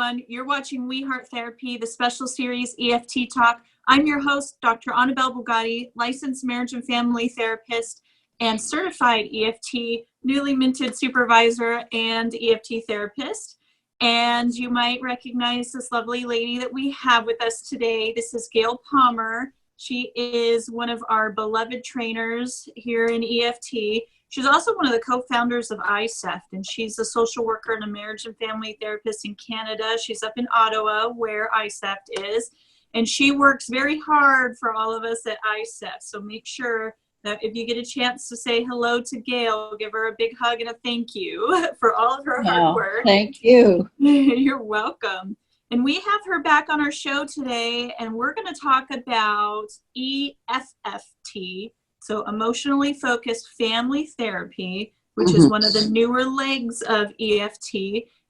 everyone. You're watching We Heart Therapy, the special series EFT Talk. I'm your host, Dr. Anabelle Bugatti, licensed marriage and family therapist and certified EFT, newly minted supervisor and EFT therapist. And you might recognize this lovely lady that we have with us today. This is Gail Palmer. She is one of our beloved trainers here in EFT. She's also one of the co-founders of ICEEFT, and she's a social worker and a marriage and family therapist in Canada. She's up in Ottowa, where ICEEFT is, and she works very hard for all of us at ICEEFT. So make sure that if you get a chance to say hello to Gail, give her a big hug and a thank you for all of her hard work. Thank you. You're welcome. And we have her back on our show today, and we're going to talk about EFFT. So emotionally focused family therapy, which is one of the newer legs of EFT,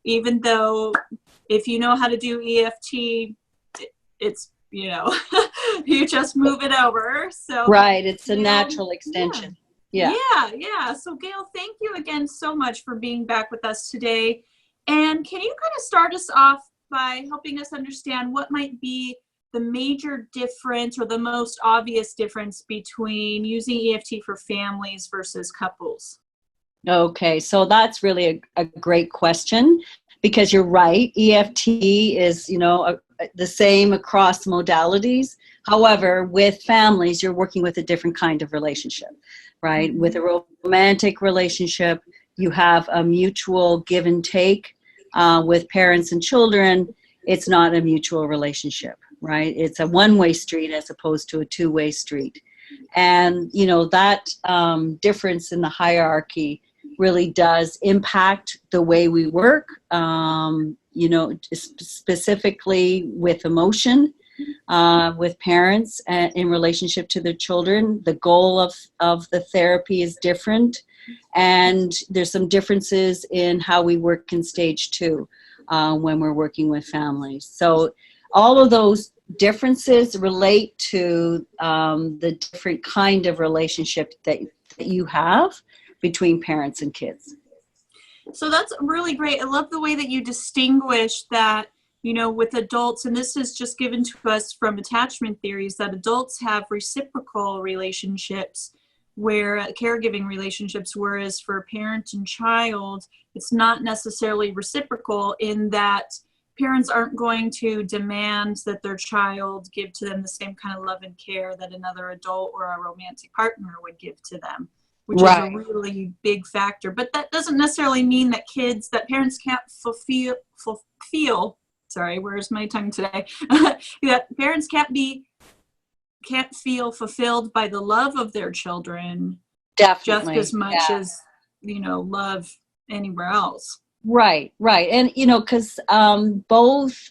even though if you know how to do EFT, it's, you know, you just move it over. So right. It's a natural extension. Yeah. So Gail, thank you again so much for being back with us today. And can you kind of start us off by helping us understand what might be the major difference or the most obvious difference between using EFT for families versus couples? Okay, so that's really a great question, because you're right. EFT is, the same across modalities. However, with families, you're working with a different kind of relationship, right? With a romantic relationship, you have a mutual give and take. With parents and children, it's not a mutual relationship. Right? It's a one-way street as opposed to a two-way street. And, that difference in the hierarchy really does impact the way we work, specifically with emotion, with parents in relationship to their children. The goal of the therapy is different. And there's some differences in how we work in stage 2 when we're working with families. So all of those differences relate to the different kind of relationship that you have between parents and kids. So that's really great. I love the way that you distinguish that, with adults, and this is just given to us from attachment theories, that adults have reciprocal relationships, where caregiving relationships, whereas for parent and child, it's not necessarily reciprocal, in that parents aren't going to demand that their child give to them the same kind of love and care that another adult or a romantic partner would give to them, which is a really big factor. But that doesn't necessarily mean that parents can't sorry, where's my tongue today? That parents can't feel fulfilled by the love of their children. Definitely. Just as much as, love anywhere else. Right. And, because both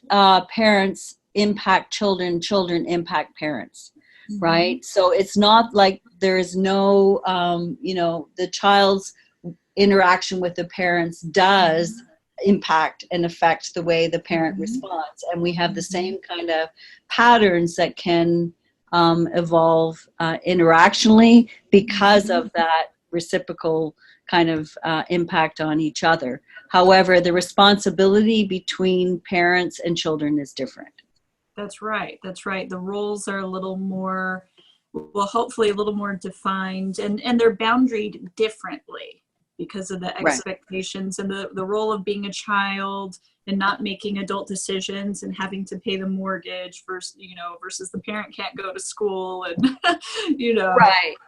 parents impact children, children impact parents, right? So it's not like there is no, the child's interaction with the parents does impact and affect the way the parent responds. And we have the same kind of patterns that can evolve interactionally because of that reciprocal kind of impact on each other. However, the responsibility between parents and children is different. That's right. The roles are a little more, hopefully a little more defined, and they're boundaried differently because of the expectations and the role of being a child and not making adult decisions and having to pay the mortgage versus the parent can't go to school and,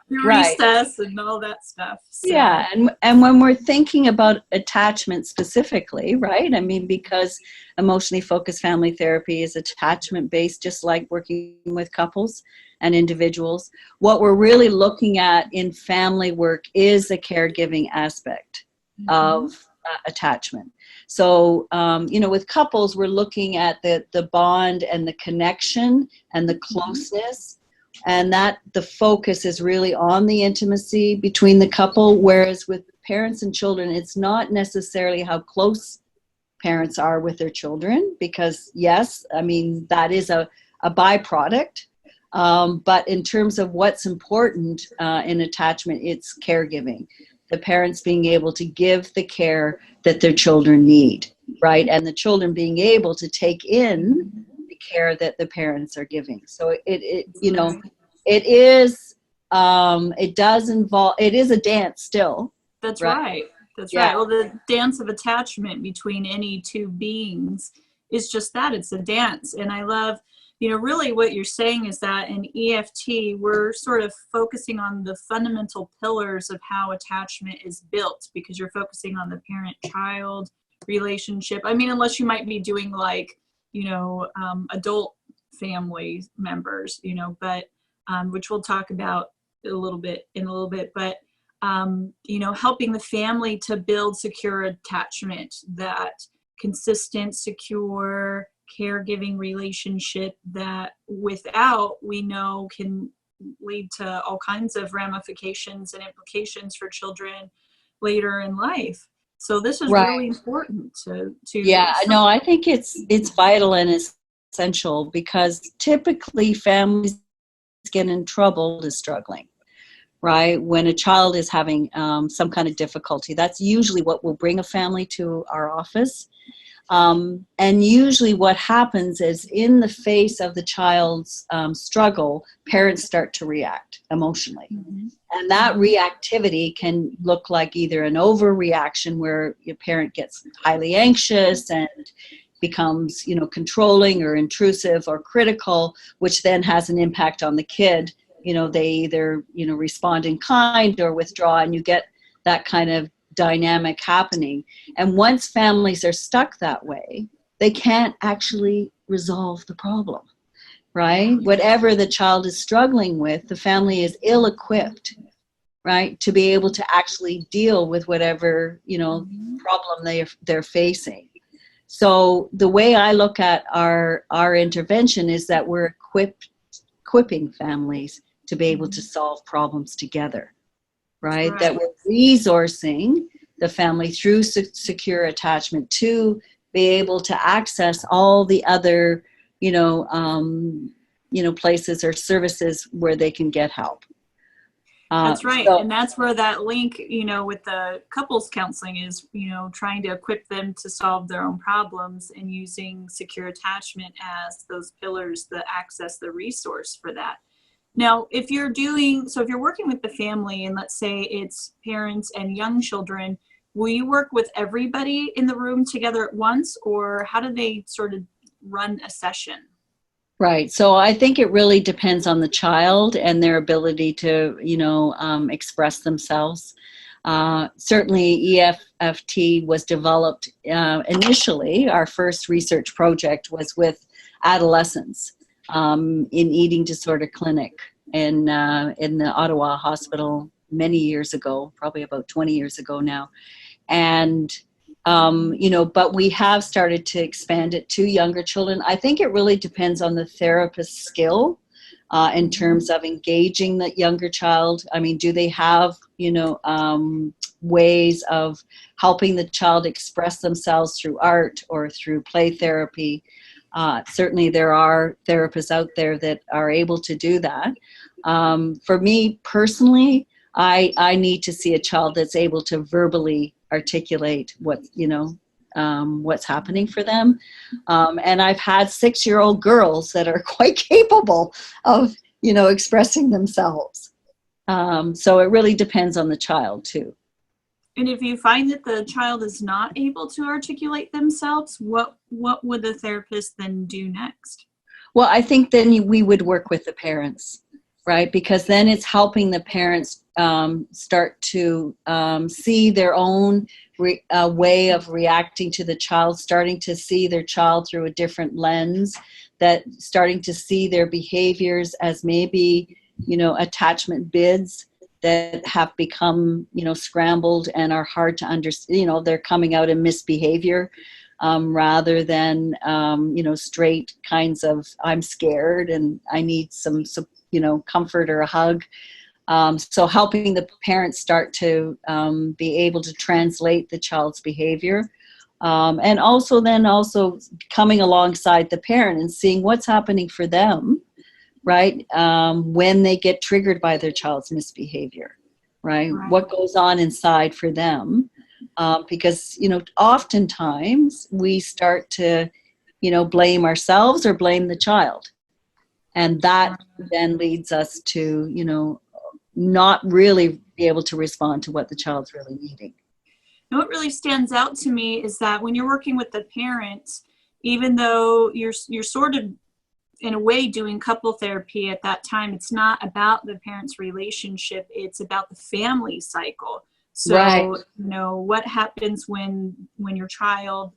recess and all that stuff. So. Yeah. And when we're thinking about attachment specifically, right? I mean, because emotionally focused family therapy is attachment based, just like working with couples and individuals. What we're really looking at in family work is the caregiving aspect of attachment. So, with couples, we're looking at the bond and the connection and the closeness, and that the focus is really on the intimacy between the couple. Whereas with parents and children, it's not necessarily how close parents are with their children, because yes, I mean, that is a byproduct. But in terms of what's important in attachment, it's caregiving. The parents being able to give the care that their children need. right? And the children being able to take in the care that the parents are giving. So it is, it does involve, it is a dance still. That's right. right. That's Yeah. right. Well, the dance of attachment between any two beings is just that. It's a dance. And I love, really what you're saying is that in EFT, we're sort of focusing on the fundamental pillars of how attachment is built, because you're focusing on the parent-child relationship. I mean, unless you might be doing like, adult family members, but which we'll talk about in a little bit, but helping the family to build secure attachment, that consistent, secure, caregiving relationship that without, we know, can lead to all kinds of ramifications and implications for children later in life. So this is really important to Yeah, no, I think it's vital and essential, because typically families get in trouble is struggling. Right? When a child is having some kind of difficulty, that's usually what will bring a family to our office. And usually what happens is, in the face of the child's struggle, parents start to react emotionally. Mm-hmm. And that reactivity can look like either an overreaction, where your parent gets highly anxious and becomes, controlling or intrusive or critical, which then has an impact on the kid. They either, respond in kind or withdraw, and you get that kind of dynamic happening. And once families are stuck that way, they can't actually resolve the problem, right? Whatever the child is struggling with, the family is ill-equipped, right, to be able to actually deal with whatever, problem they're facing. So the way I look at our intervention is that we're equipping families to be able to solve problems together, right? That we're resourcing the family through secure attachment to be able to access all the other, places or services where they can get help. That's right. And that's where that link, with the couples counseling is, trying to equip them to solve their own problems, and using secure attachment as those pillars that access the resource for that. Now, if you're working with the family, and let's say it's parents and young children, will you work with everybody in the room together at once, or how do they sort of run a session? Right. So I think it really depends on the child and their ability to, express themselves. Certainly EFFT was developed initially. Our first research project was with adolescents in eating disorder clinic in the Ottowa hospital many years ago, probably about 20 years ago now. And, but we have started to expand it to younger children. I think it really depends on the therapist's skill in terms of engaging the younger child. I mean, do they have, ways of helping the child express themselves through art or through play therapy? Certainly there are therapists out there that are able to do that. For me personally, I need to see a child that's able to verbally articulate what's happening for them. And I've had 6-year-old girls that are quite capable of, expressing themselves. So it really depends on the child too. And if you find that the child is not able to articulate themselves, what would the therapist then do next? Well, I think then we would work with the parents, right? Because then it's helping the parents start to see their own way of reacting to the child, starting to see their child through a different lens, that starting to see their behaviors as maybe, attachment bids that have become, scrambled and are hard to understand. They're coming out in misbehavior rather than, straight kinds of, I'm scared and I need some comfort or a hug. So helping the parents start to be able to translate the child's behavior. And also coming alongside the parent and seeing what's happening for them, right? When they get triggered by their child's misbehavior, right? What goes on inside for them? because, oftentimes we start to, blame ourselves or blame the child. And that then leads us to, not really be able to respond to what the child's really needing. And what really stands out to me is that when you're working with the parents, even though you're sort of in a way doing couple therapy at that time, it's not about the parents' relationship, it's about the family cycle. So, right. What happens when your child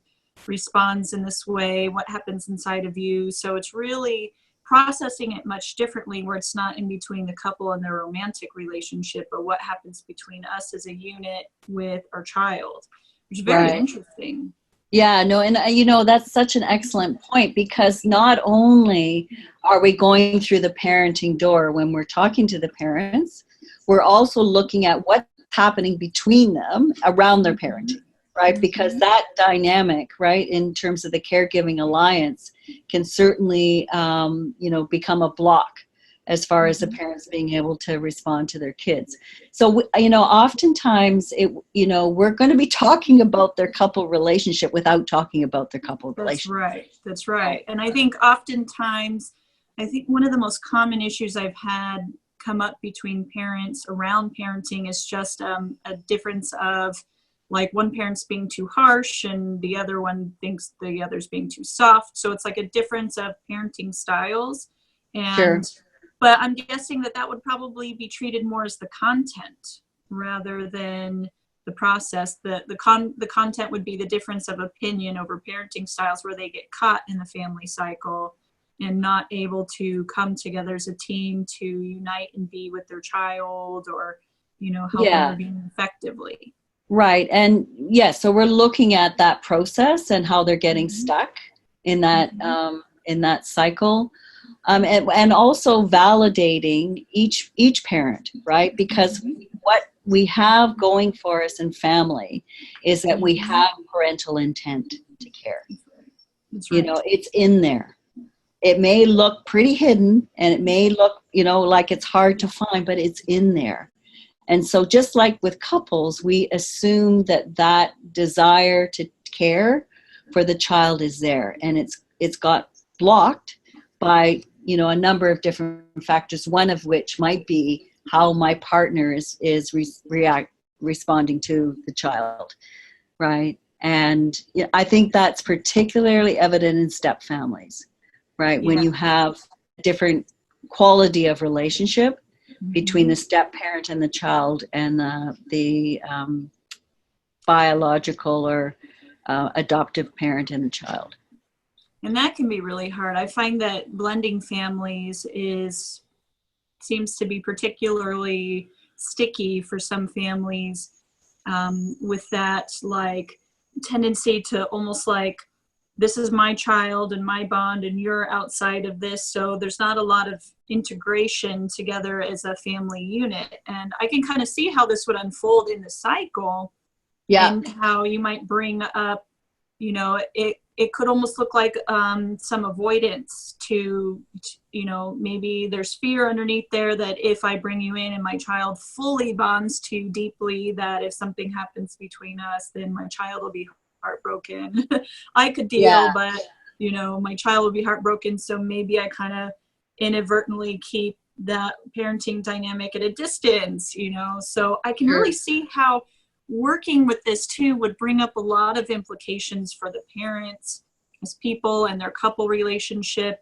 responds in this way, what happens inside of you. So it's really processing it much differently, where it's not in between the couple and their romantic relationship, but what happens between us as a unit with our child, which is very interesting. Yeah, no, and that's such an excellent point, because not only are we going through the parenting door when we're talking to the parents, we're also looking at what's happening between them around their parenting, right? Because that dynamic, right, in terms of the caregiving alliance can certainly, become a block as far as the parents being able to respond to their kids. So, oftentimes we're going to be talking about their couple relationship without talking about their couple relationship. That's right. And I think oftentimes, one of the most common issues I've had come up between parents around parenting is just a difference of, like, one parent's being too harsh and the other one thinks the other's being too soft. So it's like a difference of parenting styles. And sure. But I'm guessing that would probably be treated more as the content rather than the process. The content would be the difference of opinion over parenting styles, where they get caught in the family cycle and not able to come together as a team to unite and be with their child, or, help intervene effectively. Right. And so we're looking at that process and how they're getting stuck in that, in that cycle. And also validating each parent, right? Because what we have going for us in family is that we have parental intent to care. That's right. It's in there. It may look pretty hidden, and it may look, like it's hard to find, but it's in there. And so just like with couples, we assume that desire to care for the child is there, and it's got blocked by, a number of different factors, one of which might be how my partner is responding to the child, right? And I think that's particularly evident in step families, right? Yeah. When you have different quality of relationship between the step parent and the child, and the biological or adoptive parent and the child. And that can be really hard. I find that blending families seems to be particularly sticky for some families, with that, like, tendency to almost like, this is my child and my bond and you're outside of this. So there's not a lot of integration together as a family unit. And I can kind of see how this would unfold in the cycle. Yeah. And how you might bring up, it could almost look like some avoidance to, maybe there's fear underneath there that if I bring you in and my child fully bonds too deeply, that if something happens between us, then my child will be heartbroken. I could deal, but, my child will be heartbroken. So maybe I kind of inadvertently keep that parenting dynamic at a distance, so I can really see how working with this too would bring up a lot of implications for the parents as people and their couple relationship.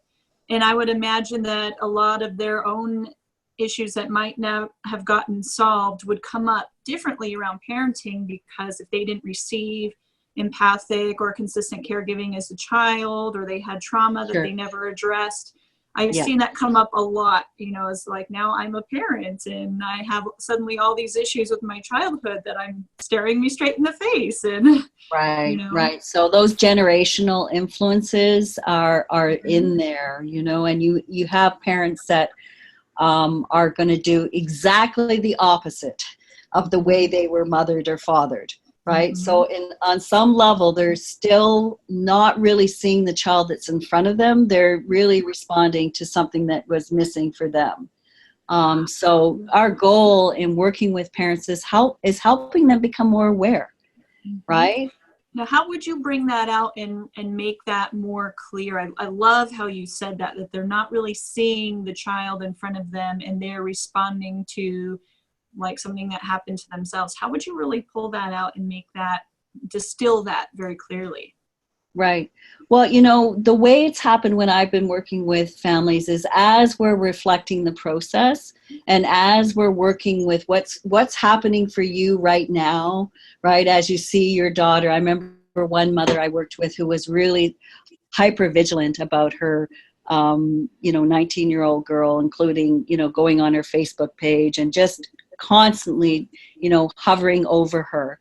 And I would imagine that a lot of their own issues that might not have gotten solved would come up differently around parenting, because if they didn't receive empathic or consistent caregiving as a child, or they had trauma that they never addressed. I've seen that come up a lot, it's like, now I'm a parent and I have suddenly all these issues with my childhood that I'm staring me straight in the face. And right. So those generational influences are in there, and you have parents that are going to do exactly the opposite of the way they were mothered or fathered. Right. So on some level, they're still not really seeing the child that's in front of them. They're really responding to something that was missing for them. So our goal in working with parents is helping them become more aware, right? Now, how would you bring that out and make that more clear? I love how you said that they're not really seeing the child in front of them and they're responding to like something that happened to themselves. How would you really pull that out and make that, distill that very clearly? Right. Well, the way it's happened when I've been working with families is as we're reflecting the process and as we're working with what's happening for you right now, right? As you see your daughter, I remember one mother I worked with who was really hyper vigilant about her, 19-year-old girl, including, going on her Facebook page and just constantly, hovering over her.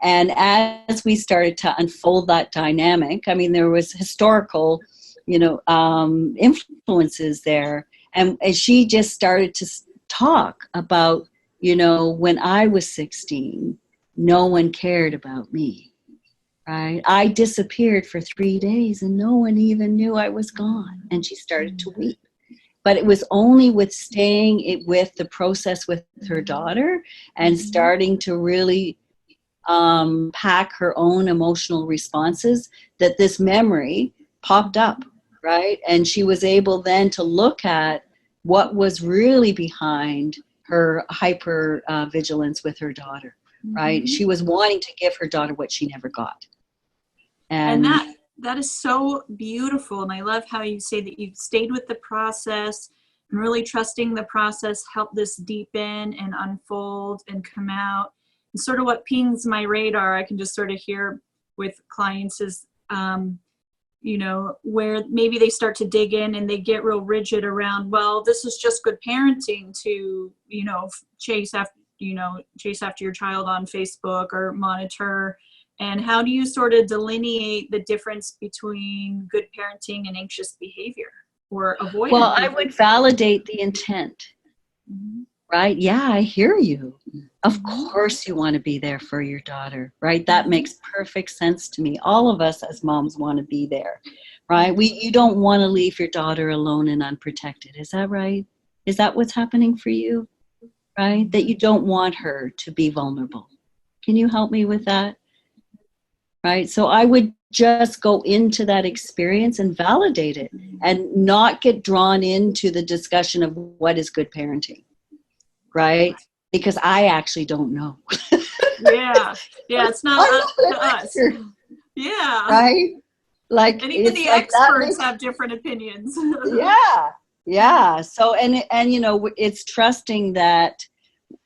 And as we started to unfold that dynamic, I mean, there was historical, influences there. And she just started to talk about, when I was 16, no one cared about me, right? I disappeared for 3 days and no one even knew I was gone. And she started to weep. But it was only with staying with the process with her daughter and starting to really pack her own emotional responses that this memory popped up, right? And she was able then to look at what was really behind her hyper vigilance with her daughter, right? She was wanting to give her daughter what she never got. And that is so beautiful. And I love how you say that you've stayed with the process and really trusting the process helped this deepen and unfold and come out. And sort of what pings my radar, I can just sort of hear with clients is, where maybe they start to dig in and they get real rigid around, well, this is just good parenting to, chase after your child on Facebook or monitor. And how do you sort of delineate the difference between good parenting and anxious behavior or avoidant? Well, I would validate the intent. Right? Yeah, I hear you. Of course you want to be there for your daughter, right? That makes perfect sense to me. All of us as moms want to be there, right? You don't want to leave your daughter alone and unprotected. Is that right? Is that what's happening for you? Right? That you don't want her to be vulnerable. Can you help me with that? Right? So I would just go into that experience and validate it and not get drawn into the discussion of what is good parenting. Right? Because I actually don't know. Yeah, it's not up to us. Yeah. Right? Like, and even the experts have different opinions. Yeah. So, and it's trusting that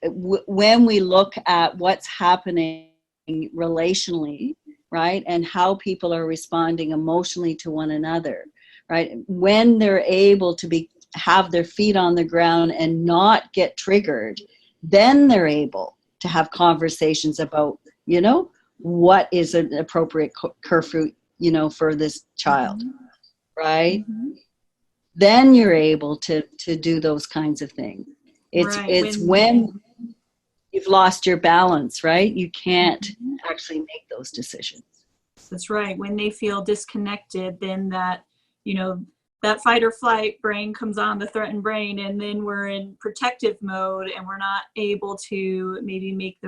when we look at what's happening relationally, right, and how people are responding emotionally to one another, right, when they're able to have their feet on the ground and not get triggered, then they're able to have conversations about, what is an appropriate curfew, for this child, right? Then you're able to do those kinds of things. It's when you've lost your balance, right? You can't actually make those decisions. That's right. When they feel disconnected, then that, that fight or flight brain comes on, the threatened brain, and then we're in protective mode and we're not able to maybe make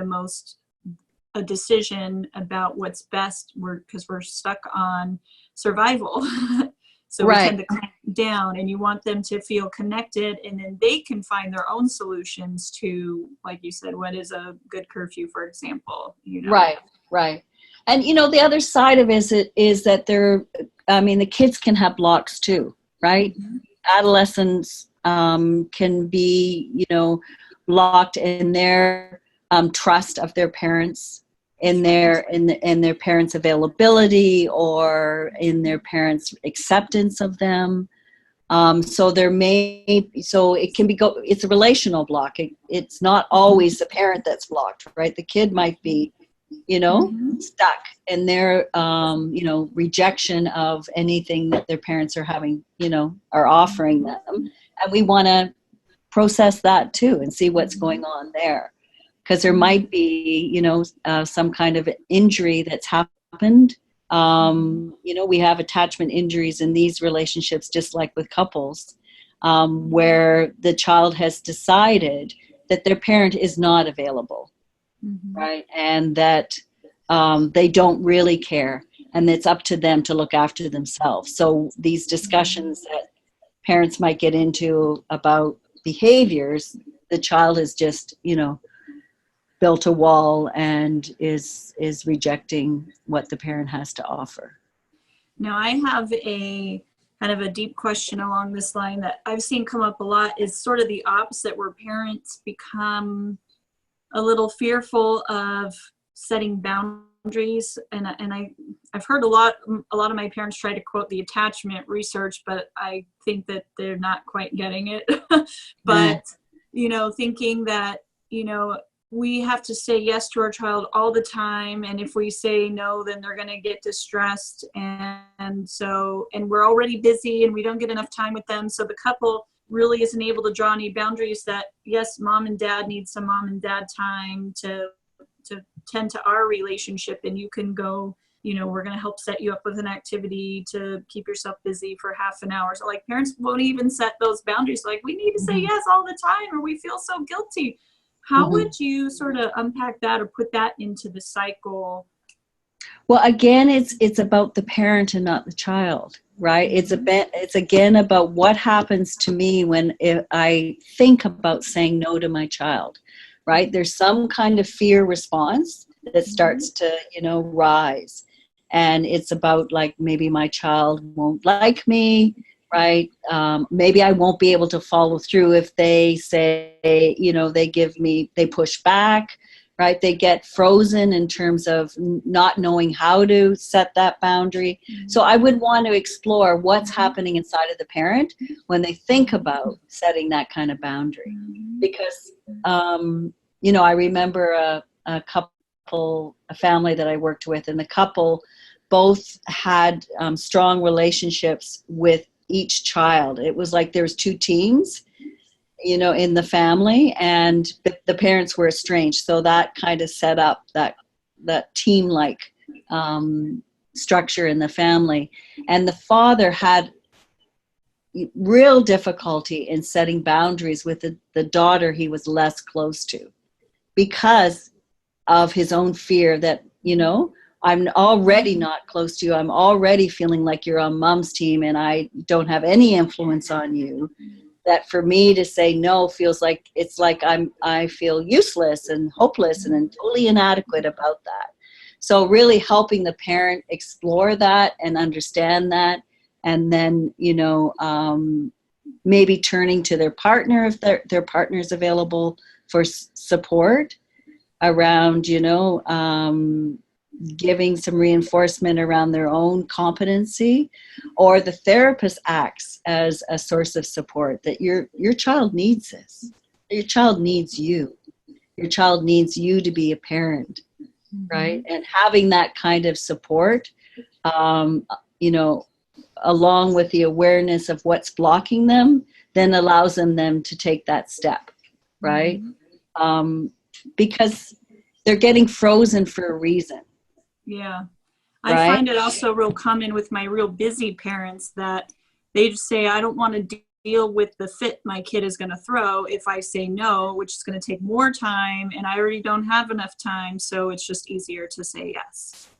a decision about what's best because we're stuck on survival. So we tend to clamp down, and you want them to feel connected, and then they can find their own solutions to, like you said, what is a good curfew, for example. Right. And, the other side of it is that the kids can have blocks too, right? Adolescents can be, blocked in their trust of their parents, in their parents' availability, or in their parents' acceptance of them. So it can be it's a relational block. It's not always the parent that's blocked, right? The kid might be, stuck in their, rejection of anything that their parents are having, are offering them. And we want to process that too and see what's going on there. Because there might be, some kind of injury that's happened. We have attachment injuries in these relationships, just like with couples, where the child has decided that their parent is not available, right? And that they don't really care, and it's up to them to look after themselves. So these discussions that parents might get into about behaviors, the child is just, built a wall and is rejecting what the parent has to offer. Now, I have a kind of a deep question along this line that I've seen come up a lot, is sort of the opposite, where parents become a little fearful of setting boundaries. And I've heard a lot of my parents try to quote the attachment research, but I think that they're not quite getting it. But, thinking that, we have to say yes to our child all the time, and if we say no, then they're going to get distressed, and we're already busy and we don't get enough time with them, so the couple really isn't able to draw any boundaries that, yes, mom and dad need some mom and dad time to tend to our relationship, and you can go, we're going to help set you up with an activity to keep yourself busy for half an hour. So like, parents won't even set those boundaries, like, we need to say yes all the time or we feel so guilty. How would you sort of unpack that or put that into the cycle? Well, again, it's about the parent and not the child, right? It's again about what happens to me when I think about saying no to my child, right? There's some kind of fear response that starts to, rise. And it's about, like, maybe my child won't like me, right? Maybe I won't be able to follow through if they say, they push back, right? They get frozen in terms of not knowing how to set that boundary. So I would want to explore what's happening inside of the parent when they think about setting that kind of boundary. Because, I remember a family that I worked with, and the couple both had strong relationships with each child. It was like there was two teams, in the family, and the parents were estranged. So that kind of set up that team-like structure in the family. And the father had real difficulty in setting boundaries with the daughter he was less close to, because of his own fear that, I'm already not close to you. I'm already feeling like you're on mom's team and I don't have any influence on you. That for me to say no feels like, it's like I feel useless and hopeless and totally inadequate about that. So really helping the parent explore that and understand that, and then, maybe turning to their partner if their partner is available for support around, giving some reinforcement around their own competency, or the therapist acts as a source of support, that your child needs this. Your child needs you. Your child needs you to be a parent, right? And having that kind of support, along with the awareness of what's blocking them, then allows them to take that step, right? Because they're getting frozen for a reason. Yeah. Right? I find it also real common with my real busy parents that they just say, I don't want to deal with the fit my kid is going to throw if I say no, which is going to take more time, and I already don't have enough time, so it's just easier to say yes.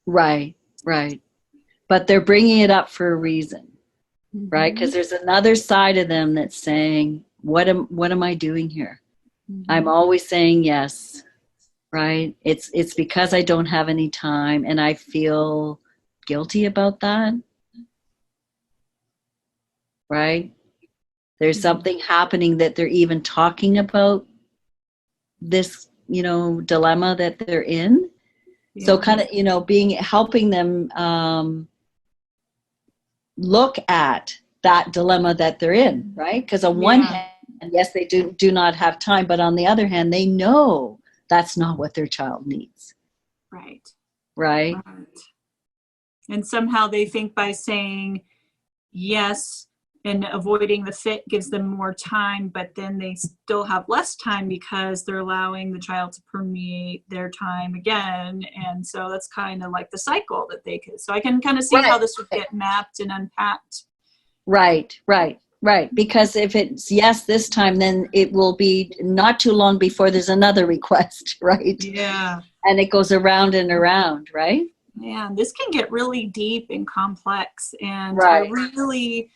Right. But they're bringing it up for a reason, right? Because there's another side of them that's saying, what am I doing here? I'm always saying yes. Right? It's because I don't have any time and I feel guilty about that. Right? There's something happening that they're even talking about this, dilemma that they're in. Yeah. So kind of, helping them look at that dilemma that they're in, right? Because on one hand, yes, they do not have time, but on the other hand, they know that's not what their child needs. Right. And somehow they think by saying yes and avoiding the fit gives them more time, but then they still have less time because they're allowing the child to permeate their time again. And so that's kind of like the cycle that they could. So I can kind of see how this would get mapped and unpacked. Right. Right, because if it's yes this time, then it will be not too long before there's another request, right? Yeah. And it goes around and around, right? Yeah, this can get really deep and complex. And I Right. really,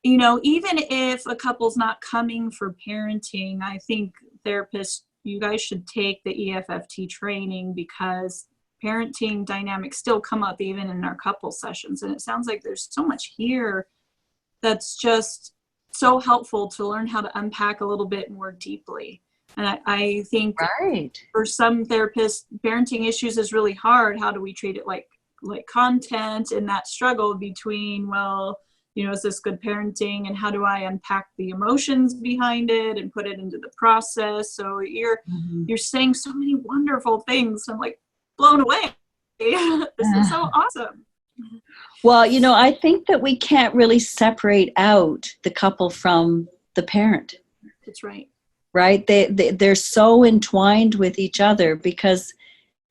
you know, even if a couple's not coming for parenting, I think therapists, you guys should take the EFFT training, because parenting dynamics still come up even in our couple sessions. And it sounds like there's so much here that's just so helpful to learn how to unpack a little bit more deeply. And I think Right. for some therapists, parenting issues is really hard. How do we treat it like content, and that struggle between, well, you know, is this good parenting, and how do I unpack the emotions behind it and put it into the process? So you're saying so many wonderful things. I'm like blown away. This is so awesome. Well, you know, I think that we can't really separate out the couple from the parent. That's right. Right? They're so entwined with each other, because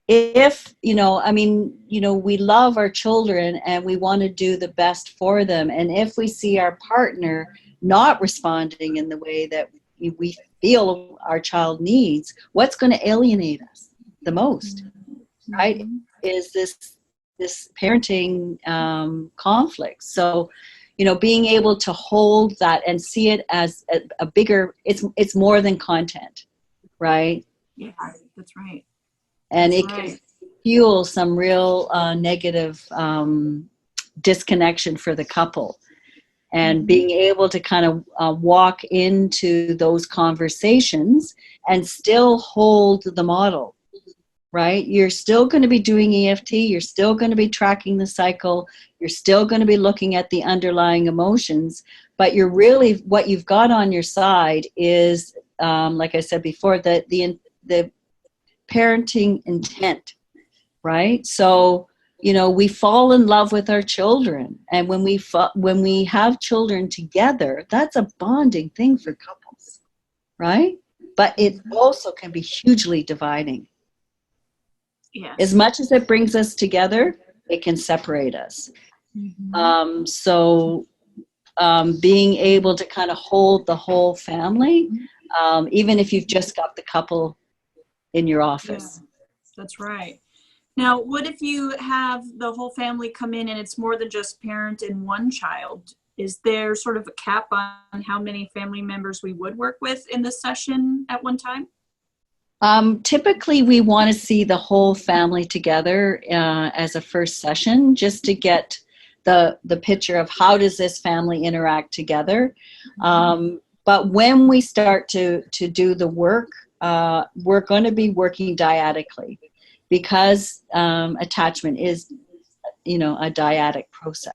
if, you know, I mean, you know, we love our children and we want to do the best for them. And if we see our partner not responding in the way that we feel our child needs, what's going to alienate us the most, right? Is this parenting conflict. So, you know, being able to hold that and see it as a bigger, it's more than content, right? Yeah, that's right. And it can fuel some real negative disconnection for the couple. And being able to kind of walk into those conversations and still hold the model, right? You're still going to be doing EFT. You're still going to be tracking the cycle. You're still going to be looking at the underlying emotions. But you're really, what you've got on your side is, like I said before, the parenting intent, right? So, you know, we fall in love with our children. And when we have children together, that's a bonding thing for couples, right? But it also can be hugely dividing. Yes. As much as it brings us together, it can separate us. So being able to kind of hold the whole family, even if you've just got the couple in your office. Yeah, that's right. Now, what if you have the whole family come in and it's more than just parent and one child? Is there sort of a cap on how many family members we would work with in this session at one time? Typically, we want to see the whole family together as a first session, just to get the picture of how does this family interact together. But when we start to do the work, we're going to be working dyadically, because attachment is, you know, a dyadic process.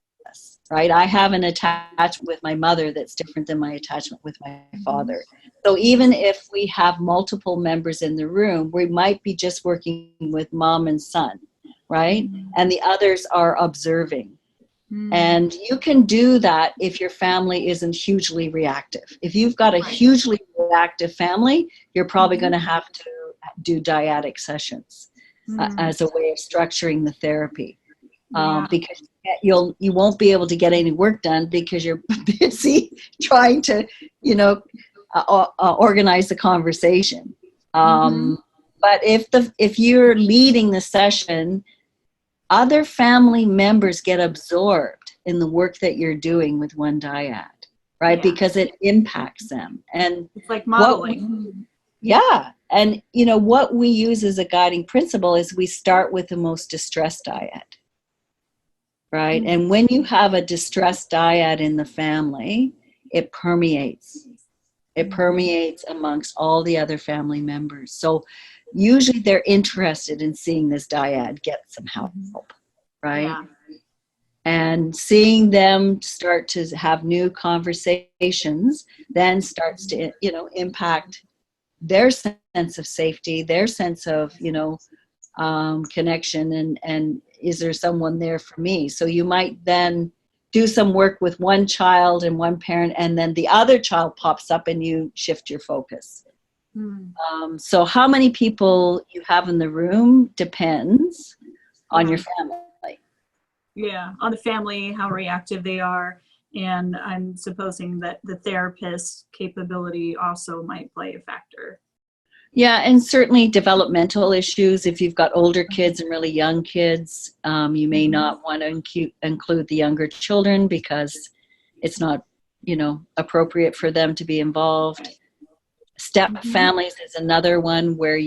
Right? I have an attachment with my mother that's different than my attachment with my father. So even if we have multiple members in the room, we might be just working with mom and son, right? And the others are observing. And you can do that if your family isn't hugely reactive. If you've got a hugely reactive family, you're probably going to have to do dyadic sessions as a way of structuring the therapy. Because you won't be able to get any work done because you're busy trying to, you know, organize the conversation. But if you're leading the session, other family members get absorbed in the work that you're doing with one dyad, right? Because it impacts them. And it's like modeling. And you know, what we use as a guiding principle is we start with the most distressed dyad. Right? And when you have a distressed dyad in the family, it permeates. It permeates amongst all the other family members. So usually they're interested in seeing this dyad get some help, right? Yeah. And seeing them start to have new conversations then starts to, you know, impact their sense of safety, their sense of, you know, connection, and is there someone there for me? So you might then do some work with one child and one parent, and then the other child pops up and you shift your focus. So how many people you have in the room depends on your family. Yeah, on the family, how reactive they are. And I'm supposing that the therapist capability also might play a factor. Yeah, and certainly developmental issues. If you've got older kids and really young kids, you may not want to include the younger children because it's not, appropriate for them to be involved. Step families is another one where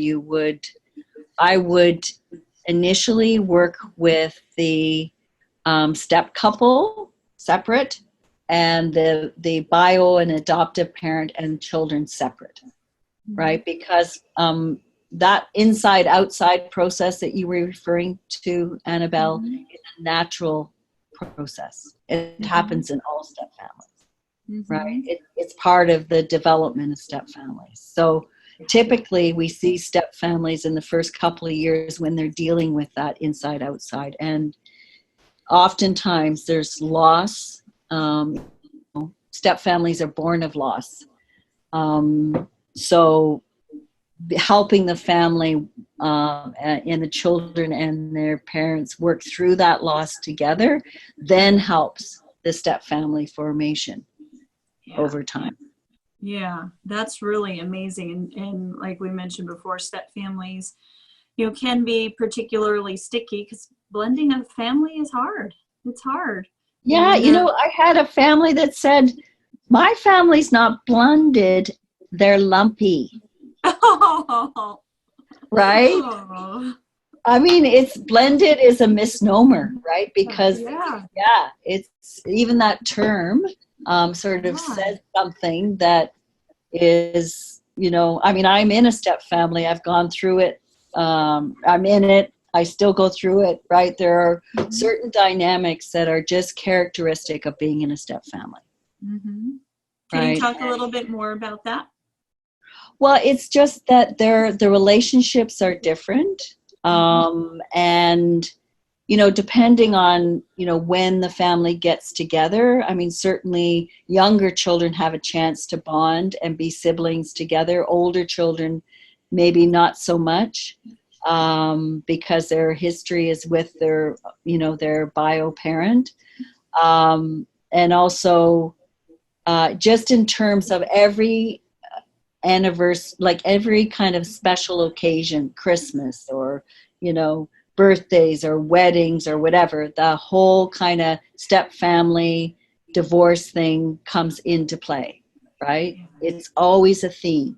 I would initially work with the step couple separate and the bio and adoptive parent and children separate. Right? Because that inside-outside process that you were referring to, Anabelle, is a natural process. It happens in all step families, right? It's part of the development of step families. So typically we see step families in the first couple of years when they're dealing with that inside-outside. And oftentimes there's loss. Step families are born of loss. So helping the family and the children and their parents work through that loss together then helps the step family formation over time. Yeah, that's really amazing. And like we mentioned before, step families, can be particularly sticky because blending a family is hard. It's hard. Yeah, I had a family that said, my family's not blended, they're lumpy. Oh. Right? Oh. I mean, it's blended is a misnomer, right? Because it's even that term sort of says something that is, I'm in a step family. I've gone through it. I'm in it. I still go through it, right? There are certain dynamics that are just characteristic of being in a step family. Can you talk a little bit more about that? Well, it's just that the relationships are different. And, depending on, when the family gets together, I mean, certainly younger children have a chance to bond and be siblings together. Older children, maybe not so much, because their history is with their bio parent. And also, just in terms of every anniversary, like every kind of special occasion, Christmas or, birthdays or weddings or whatever, the whole kind of step family divorce thing comes into play, right? It's always a theme.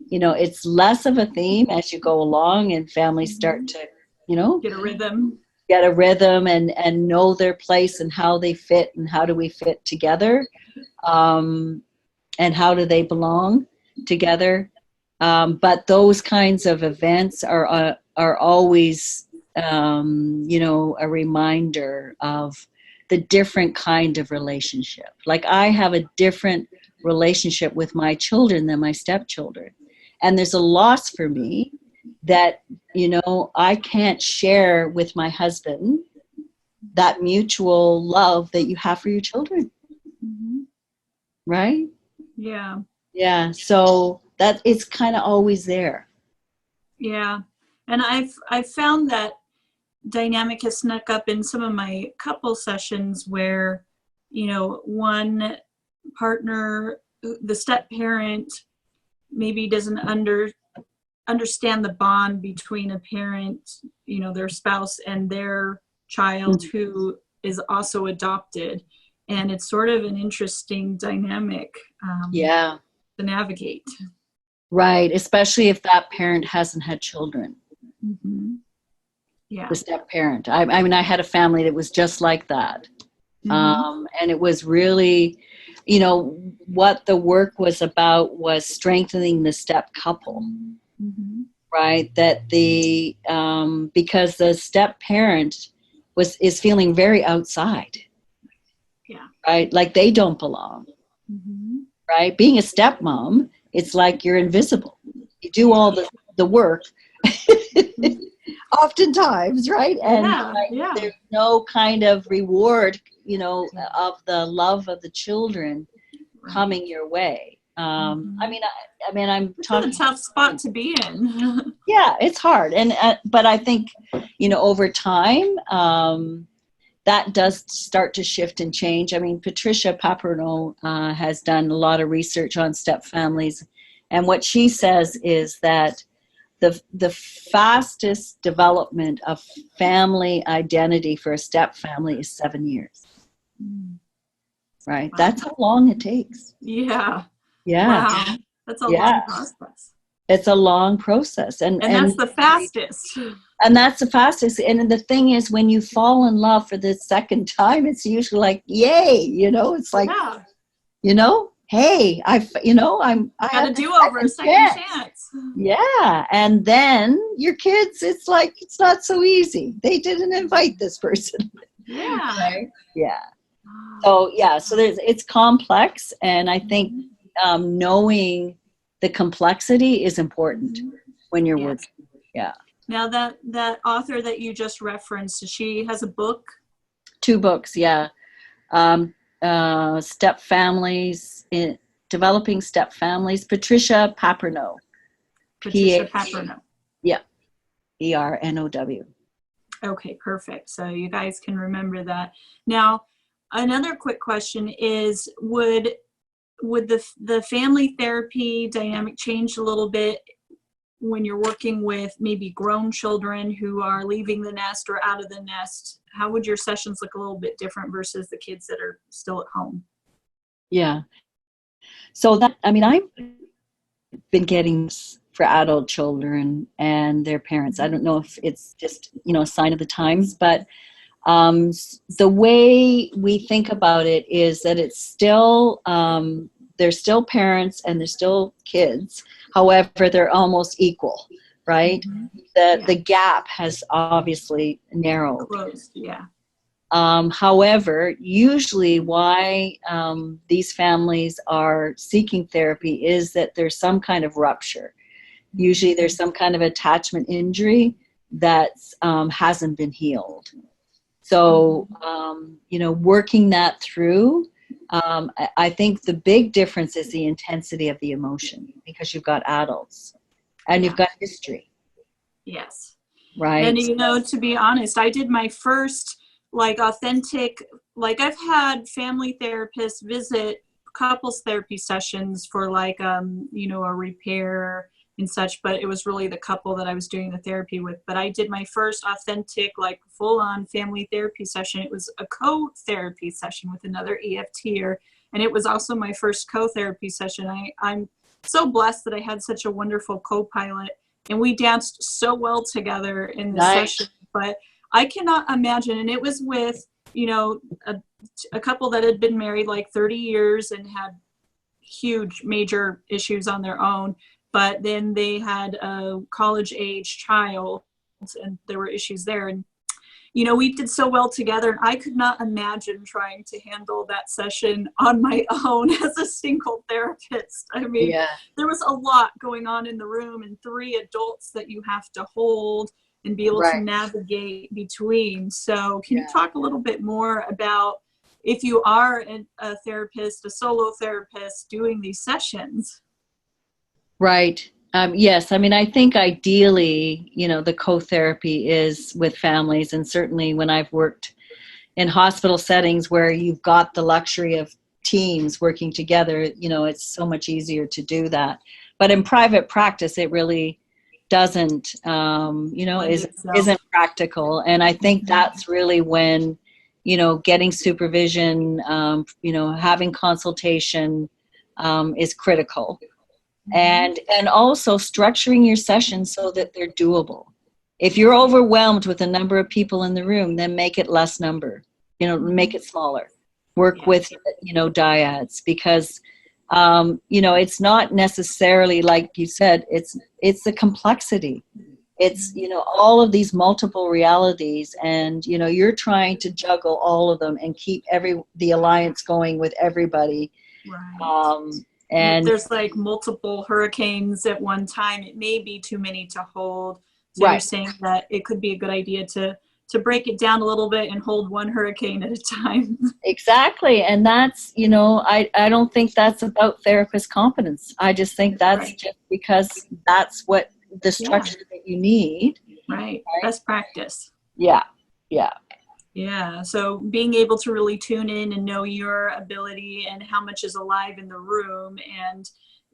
It's less of a theme as you go along and families start to, get a rhythm and know their place and how they fit and how do we fit together, and how do they belong together. But those kinds of events are always, a reminder of the different kind of relationship. Like I have a different relationship with my children than my stepchildren. And there's a loss for me that, I can't share with my husband that mutual love that you have for your children. Right? Yeah. Yeah. So that it's kind of always there. Yeah. And I've found that dynamic has snuck up in some of my couple sessions where, one partner, the step parent, maybe doesn't understand the bond between a parent, their spouse and their child who is also adopted. And it's sort of an interesting dynamic to navigate. Right. Especially if that parent hasn't had children. Yeah. The step parent. I mean, I had a family that was just like that. And it was really, what the work was about was strengthening the step couple. Right. That because the step parent is feeling very outside. Yeah. Right. Like they don't belong. Right. Being a stepmom, it's like you're invisible. You do all the work. Oftentimes, right? And there's no kind of reward, of the love of the children coming your way. I mean, I'm talking. It's a tough spot to be in. Yeah, it's hard, and but I think, over time, that does start to shift and change. I mean, Patricia Paperno has done a lot of research on step families, and what she says is that the fastest development of family identity for a step family is 7 years. Right? Wow. That's how long it takes. Yeah. Yeah. Wow. That's a long process. It's a long process. And that's the fastest. And that's the fastest. And the thing is, when you fall in love for the second time, it's usually like, yay, it's like, hey, I got a do-over, a second chance. Yeah. And then your kids, it's like, it's not so easy. They didn't invite this person. Yeah. Right? Yeah. So it's complex. And I think knowing the complexity is important when you're working. Yeah. Now that author that you just referenced, she has a book? 2 books, yeah. Step Families, Developing Step Families, Patricia Paperno. Patricia Paperno. Yeah, ERNOW. Okay, perfect. So you guys can remember that. Now, another quick question is, would the family therapy dynamic change a little bit when you're working with maybe grown children who are leaving the nest or out of the nest? How would your sessions look a little bit different versus the kids that are still at home? Yeah. So I've been getting for adult children and their parents. I don't know if it's just, a sign of the times, but the way we think about it is that it's still, they're still parents and they're still kids. However, they're almost equal, right? Mm-hmm. The gap has obviously narrowed. Closed, yeah. However, usually why these families are seeking therapy is that there's some kind of rupture. Usually there's some kind of attachment injury that hasn't been healed. So, working that through, I think the big difference is the intensity of the emotion, because you've got adults and you've got history. Yes. Right. And, to be honest, I did my first authentic, I've had family therapists visit couples therapy sessions for a repair and such, but it was really the couple that I was doing the therapy with. But I did my first authentic, full-on family therapy session. It was a co-therapy session with another EFTer, and it was also my first co-therapy session. I'm so blessed that I had such a wonderful co-pilot, and we danced so well together in the session. But I cannot imagine, and it was with, a couple that had been married 30 years and had huge major issues on their own. But then they had a college-age child, and there were issues there. And, we did so well together. And I could not imagine trying to handle that session on my own as a single therapist. I mean, there was a lot going on in the room, and 3 adults that you have to hold and be able to navigate between. So can you talk a little bit more about, if you are a therapist, a solo therapist doing these sessions? Right. Yes. I think ideally, the co-therapy is with families. And certainly when I've worked in hospital settings where you've got the luxury of teams working together, it's so much easier to do that. But in private practice, it really doesn't, isn't practical. And I think that's really when, getting supervision, having consultation is critical. And also structuring your sessions so that they're doable. If you're overwhelmed with the number of people in the room, then make it less number, make it smaller. Work with, dyads, because, it's not necessarily, like you said, it's the complexity. It's, all of these multiple realities, and, you're trying to juggle all of them and keep the alliance going with everybody. Right. And if there's multiple hurricanes at one time, it may be too many to hold. So you're saying that it could be a good idea to break it down a little bit and hold one hurricane at a time. Exactly. And that's, I don't think that's about therapist competence. I just think that's just because that's what the structure that you need. Right. Best practice. Yeah. Yeah. Yeah. So being able to really tune in and know your ability and how much is alive in the room, and,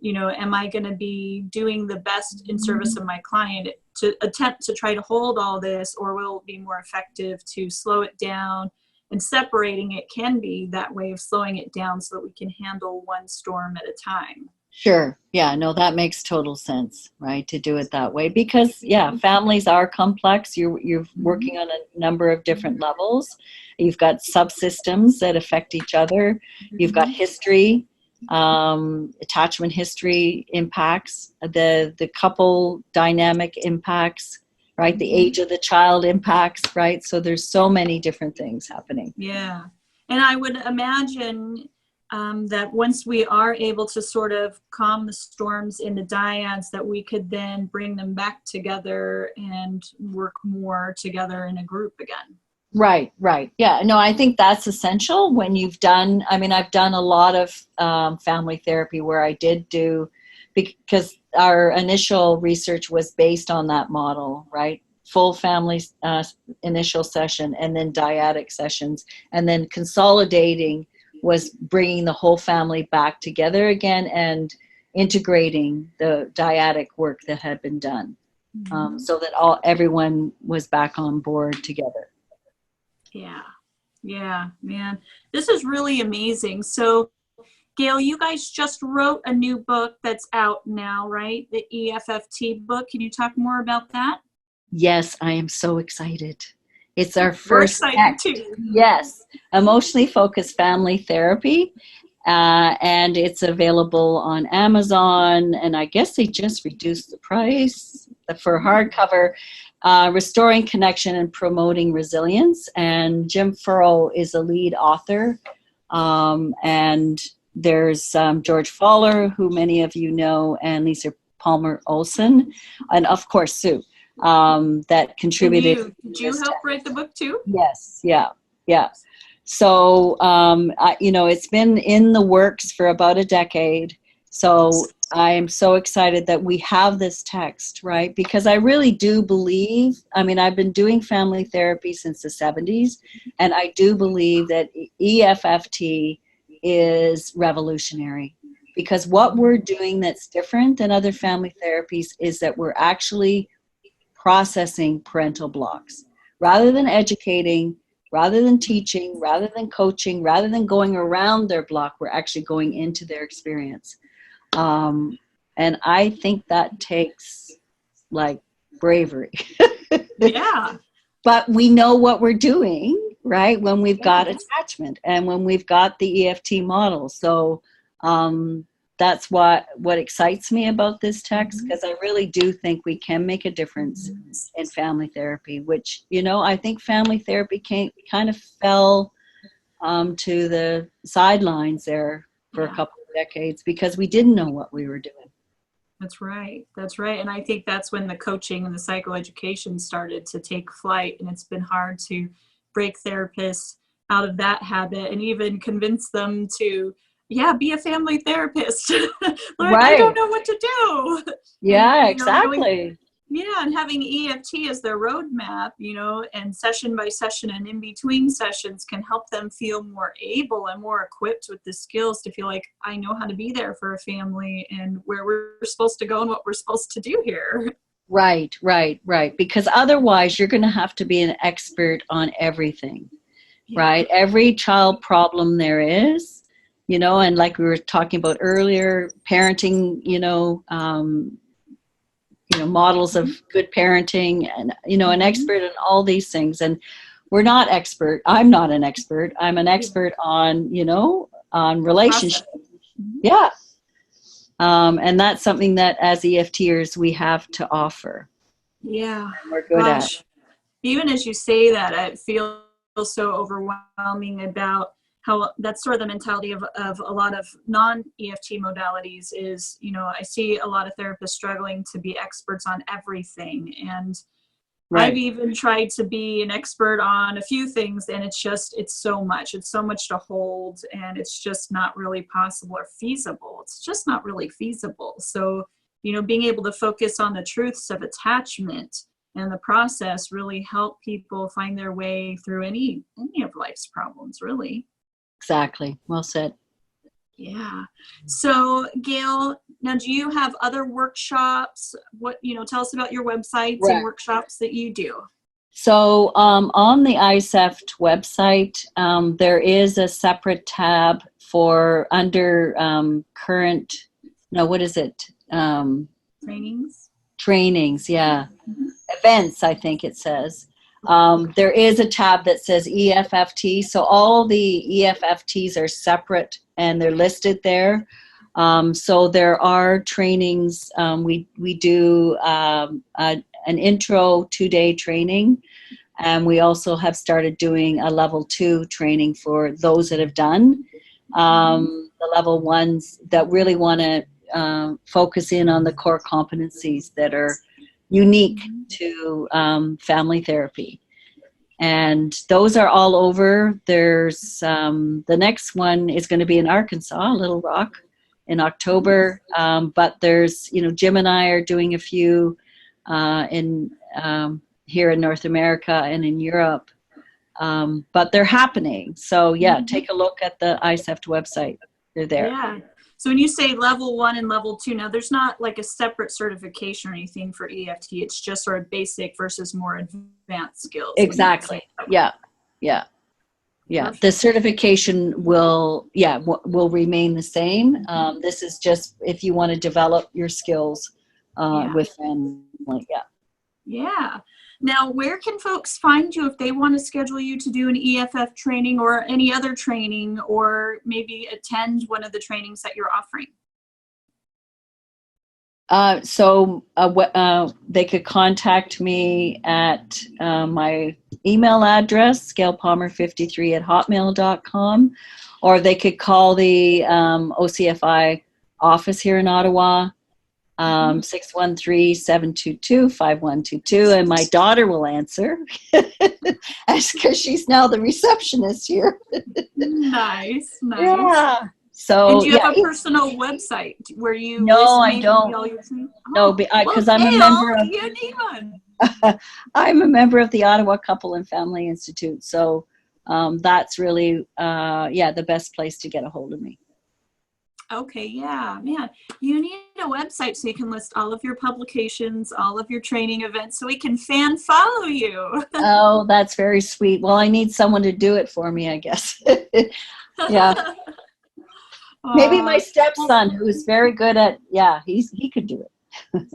am I going to be doing the best in service of my client to attempt to try to hold all this, or will it be more effective to slow it down? And separating it can be that way of slowing it down so that we can handle one storm at a time. Sure. Yeah, no, that makes total sense, right? To do it that way because families are complex. You're working on a number of different levels. You've got subsystems that affect each other. You've got history, attachment history impacts, the couple dynamic impacts, right? The age of the child impacts, right? So there's so many different things happening. Yeah. And I would imagine that once we are able to sort of calm the storms in the dyads, that we could then bring them back together and work more together in a group again. Right. Yeah, no, I think that's essential when I've done a lot of family therapy where I did do, because our initial research was based on that model, right? Full family initial session and then dyadic sessions, and then consolidating was bringing the whole family back together again and integrating the dyadic work that had been done, so that everyone was back on board together. Yeah, man, this is really amazing. So, Gail, you guys just wrote a new book that's out now, right? The EFFT book. Can you talk more about that? Yes, I am so excited. It's our first excited too. Yes, emotionally focused family therapy, and it's available on Amazon. And I guess they just reduced the price for hardcover. Restoring Connection and Promoting Resilience. And Jim Furrow is a lead author. And there's George Fowler, who many of you know, and Lisa Palmer Olson, and of course Sue. That contributed. Did you help write the book too? Yes. Yeah. So, it's been in the works for about a decade. So I am so excited that we have this text, right? Because I really do believe, I've been doing family therapy since the 70s, and I do believe that EFFT is revolutionary. Because what we're doing that's different than other family therapies is that we're actually processing parental blocks. Rather than educating, rather than teaching, rather than coaching, rather than going around their block, we're actually going into their experience. And I think that takes bravery. Yeah. But we know what we're doing, right? When we've got attachment and when we've got the EFT model. So that's what excites me about this text, because I really do think we can make a difference in family therapy, which, I think family therapy kind of fell to the sidelines there for a couple of decades because we didn't know what we were doing. That's right. And I think that's when the coaching and the psychoeducation started to take flight, and it's been hard to break therapists out of that habit and even convince them to be a family therapist. I don't know what to do. Yeah, exactly. And having EFT as their roadmap, and session by session and in between sessions can help them feel more able and more equipped with the skills to feel like I know how to be there for a family and where we're supposed to go and what we're supposed to do here. Right. Because otherwise you're going to have to be an expert on everything, right? Every child problem there is. And like we were talking about earlier, parenting, models of good parenting and, an expert in all these things. And we're not expert. I'm not an expert. I'm an expert on, on relationships. Yeah. And that's something that as EFTers we have to offer. Yeah. We're good at. Even as you say that, I feel so overwhelming about how that's sort of the mentality of a lot of non-EFT modalities is, I see a lot of therapists struggling to be experts on everything. And I've even tried to be an expert on a few things, and it's so much to hold, and it's just not really possible or feasible. It's just not really feasible. So, being able to focus on the truths of attachment and the process really help people find their way through any of life's problems, really. Exactly. Well said. Yeah. So Gail, now do you have other workshops? What, tell us about your websites Right. and workshops that you do. So on the ICEEFT website, there is a separate tab for under current, no, what is it? Trainings? Trainings, yeah. Mm-hmm. Events, I think it says. There is a tab that says EFFT. So all the EFFTs are separate and they're listed there. So there are trainings. We do an intro 2-day training. And we also have started doing a level 2 training for those that have done the level 1s that really want to focus in on the core competencies that are unique to family therapy. And those are all over. There's the next one is going to be in Arkansas, Little Rock, in October. But there's, Jim and I are doing a few in here in North America and in Europe. But they're happening. So yeah, take a look at the ICEEFT website. They're there. Yeah. So when you say level 1 and level 2, now there's not like a separate certification or anything for EFT. It's just sort of basic versus more advanced skills. Exactly. Yeah. Perfect. The certification will remain the same. This is just if you want to develop your skills with family. Yeah. Now, where can folks find you if they want to schedule you to do an EFF training or any other training, or maybe attend one of the trainings that you're offering? So they could contact me at my email address, gailpalmer53@hotmail.com, or they could call the OCFI office here in Ottawa, 613-722-5122, and my daughter will answer because she's now the receptionist here. Nice. Yeah. So, and do you have a personal website where you No, I don't. No, because I'm a member of. You need one. I'm a member of the Ottawa Couple and Family Institute, so that's really the best place to get a hold of me. Okay, yeah, man. You need a website so you can list all of your publications, all of your training events, so we can fan follow you. Oh, that's very sweet. Well, I need someone to do it for me, I guess. Yeah. Maybe my stepson, who's very good at, he could do it.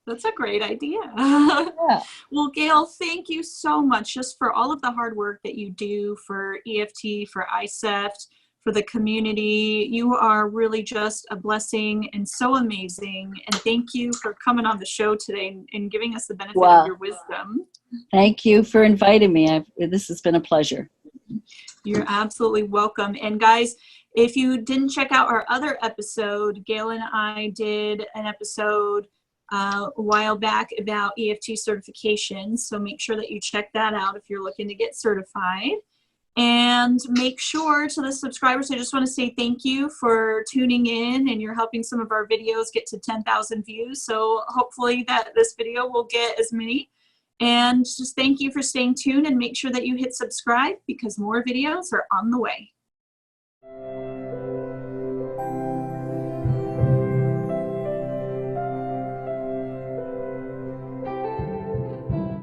That's a great idea. Yeah. Well, Gail, thank you so much just for all of the hard work that you do for EFT, for ICEEFT, for the community. You are really just a blessing and so amazing. And thank you for coming on the show today and giving us the benefit of your wisdom. Thank you for inviting me. This has been a pleasure. You're absolutely welcome. And guys, if you didn't check out our other episode, Gail and I did an episode a while back about EFT certification. So make sure that you check that out if you're looking to get certified. And make sure to the subscribers, I just want to say thank you for tuning in, and you're helping some of our videos get to 10,000 views. So hopefully that this video will get as many. And just thank you for staying tuned, and make sure that you hit subscribe because more videos are on the way.